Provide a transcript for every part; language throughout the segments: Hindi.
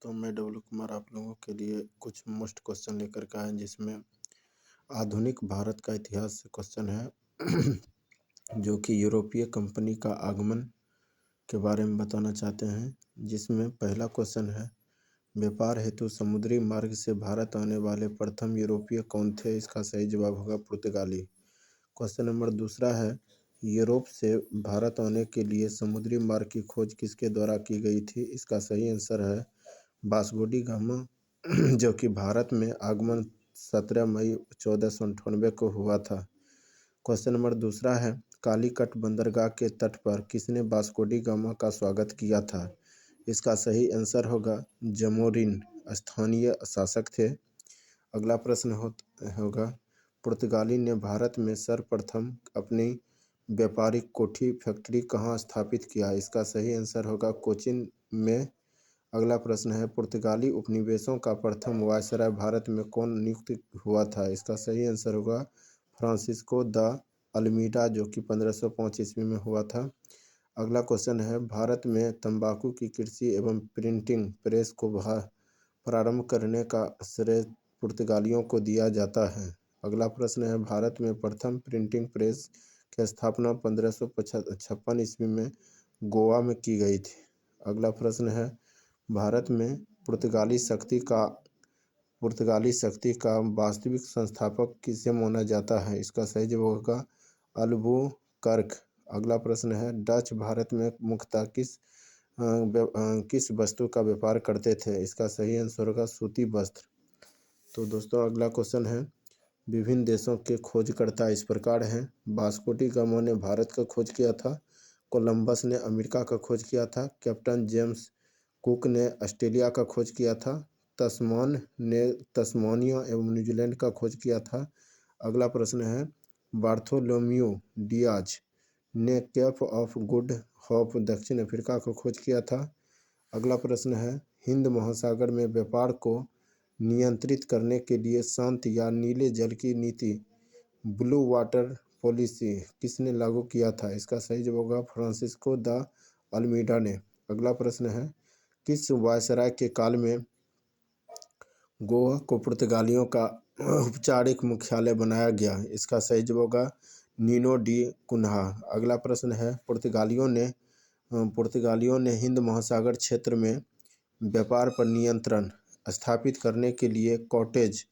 तो मैं डब्लू कुमार आप लोगों के लिए कुछ मोस्ट क्वेश्चन लेकर के आए जिसमें आधुनिक भारत का इतिहास से क्वेश्चन है जो कि यूरोपीय कंपनी का आगमन के बारे में बताना चाहते हैं। जिसमें पहला क्वेश्चन है, व्यापार हेतु समुद्री मार्ग से भारत आने वाले प्रथम यूरोपीय कौन थे? इसका सही जवाब होगा पुर्तगाली। क्वेश्चन नंबर दूसरा है, यूरोप से भारत आने के लिए समुद्री मार्ग की खोज किसके द्वारा की गई थी? इसका सही आंसर है वास्को डी गामा जो कि भारत में आगमन 17 मई 1498 को हुआ था। क्वेश्चन नंबर दूसरा है, कालीकट बंदरगाह के तट पर किसने वास्को डी गामा का स्वागत किया था? इसका सही आंसर होगा जमोरिन, स्थानीय शासक थे। अगला प्रश्न होगा, पुर्तगाली ने भारत में सर्वप्रथम अपनी व्यापारिक कोठी फैक्ट्री कहाँ स्थापित किया? इसका सही आंसर होगा कोचीन में। अगला प्रश्न है, पुर्तगाली उपनिवेशों का प्रथम वायसराय भारत में कौन नियुक्त हुआ था? इसका सही आंसर होगा फ्रांसिस्को द अल्मीडा, जो कि 1505 ईस्वी में हुआ था। अगला क्वेश्चन है, भारत में तंबाकू की कृषि एवं प्रिंटिंग प्रेस को प्रारंभ करने का श्रेय पुर्तगालियों को दिया जाता है। अगला प्रश्न है, भारत में प्रथम प्रिंटिंग प्रेस की स्थापना 1556 ईस्वी में गोवा में की गई थी। अगला प्रश्न है, भारत में पुर्तगाली शक्ति का वास्तविक संस्थापक किसे माना जाता है? इसका सही जवाब होगा अल्बुकर्क। अगला प्रश्न है, डच भारत में मुख्यतः किस वस्तु का व्यापार करते थे? इसका सही आंसर होगा सूती वस्त्र। तो दोस्तों अगला क्वेश्चन है, विभिन्न देशों के खोजकर्ता इस प्रकार हैं। वास्को डी गामा ने भारत का खोज किया था, कोलंबस ने अमेरिका का खोज किया था, कैप्टन जेम्स कुक ने ऑस्ट्रेलिया का खोज किया था, तस्मान ने तस्मानिया एवं न्यूजीलैंड का खोज किया था। अगला प्रश्न है, बार्थोलोम्यू डियाज ने केप ऑफ गुड होप दक्षिण अफ्रीका का खोज किया था। अगला प्रश्न है, हिंद महासागर में व्यापार को नियंत्रित करने के लिए शांत या नीले जल की नीति ब्लू वाटर पॉलिसी किसने लागू किया था? इसका सही जवाब होगा फ्रांसिस्को द अल्मीडा ने। अगला प्रश्न है, किस वायसराय के काल में गोवा को पुर्तगालियों का औपचारिक मुख्यालय बनाया गया? इसका सही जवाब होगा नीनो डी कुन्हा। अगला प्रश्न है, पुर्तगालियों ने हिंद महासागर क्षेत्र में व्यापार पर नियंत्रण स्थापित करने के लिए कॉटेज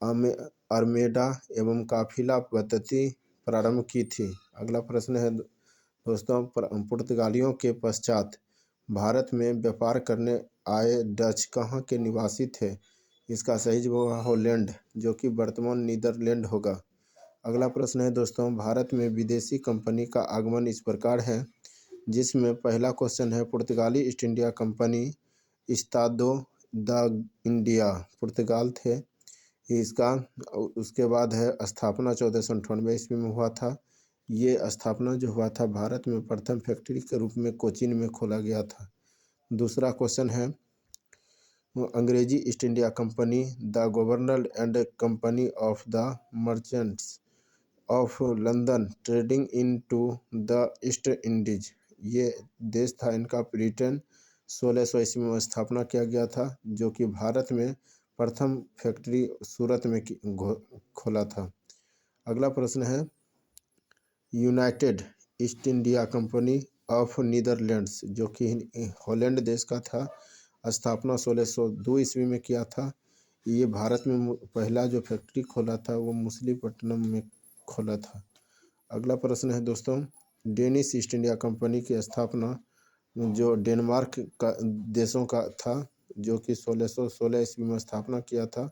आर्मेडा एवं काफिला पद्धति प्रारंभ की थी। अगला प्रश्न है दोस्तों, पुर्तगालियों के पश्चात भारत में व्यापार करने आए डच कहाँ के निवासी थे? इसका सही जवाब हॉलैंड, जो कि वर्तमान नीदरलैंड होगा। अगला प्रश्न है दोस्तों, भारत में विदेशी कंपनी का आगमन इस प्रकार है। जिसमें पहला क्वेश्चन है, पुर्तगाली ईस्ट इंडिया कंपनी इस्तादो द इंडिया पुर्तगाल थे इसका। उसके बाद है स्थापना 1498 ईस्वी में हुआ था। ये स्थापना जो हुआ था भारत में प्रथम फैक्ट्री के रूप में कोचीन में खोला गया था। दूसरा क्वेश्चन है, अंग्रेजी East India Company the governor and company of the merchants of London trading into the East Indies, ये देश था इनका ब्रिटेन। 1600 ईस्वी में स्थापना किया गया था, जो कि भारत में प्रथम फैक्ट्री सूरत में खोला था। अगला प्रश्न है, United east India company of Netherlands, जो कि हॉलैंड देश का था, स्थापना 1602 ईस्वी में किया था। ये भारत में पहला जो फैक्ट्री खोला था वो मछलीपट्टनम में खोला था। अगला प्रश्न है दोस्तों, डेनिश ईस्ट इंडिया कंपनी की स्थापना जो डेनमार्क का देशों का था, जो कि 1616 ईस्वी में स्थापना किया था।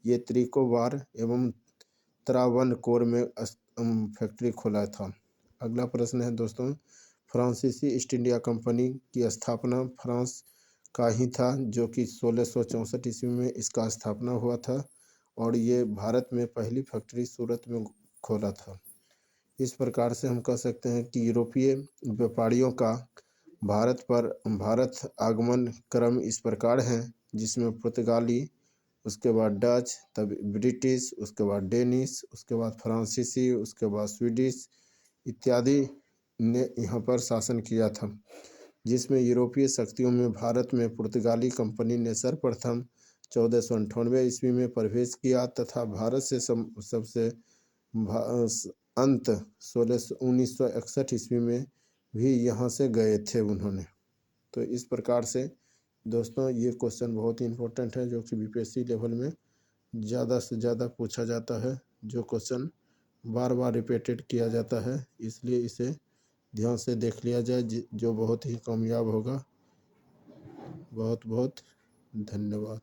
ये त्रिकोबार एवं त्रावणकोर में फैक्ट्री खोला था। अगला प्रश्न है दोस्तों, फ्रांसीसी ईस्ट इंडिया कंपनी की स्थापना फ्रांस का ही था, जो कि 1664 ईस्वी में इसका स्थापना हुआ था और ये भारत में पहली फैक्ट्री सूरत में खोला था। इस प्रकार से हम कह सकते हैं कि यूरोपीय व्यापारियों का भारत आगमन क्रम इस प्रकार है, जिसमें पुर्तगाली, उसके बाद डच, तब ब्रिटिश, उसके बाद डेनिश, उसके बाद फ्रांसीसी, उसके बाद स्वीडिश इत्यादि ने यहाँ पर शासन किया था। जिसमें यूरोपीय शक्तियों में भारत में पुर्तगाली कंपनी ने सर्वप्रथम 1498 ईस्वी में प्रवेश किया तथा भारत से सबसे अंत 1961 ईस्वी में भी यहाँ से गए थे उन्होंने। तो इस प्रकार से दोस्तों ये क्वेश्चन बहुत ही इम्पोर्टेंट है, जो कि बीपीएससी लेवल में ज़्यादा से ज़्यादा पूछा जाता है, जो क्वेश्चन बार बार रिपीटेड किया जाता है, इसलिए इसे ध्यान से देख लिया जाए, जो बहुत ही कामयाब होगा। बहुत बहुत धन्यवाद।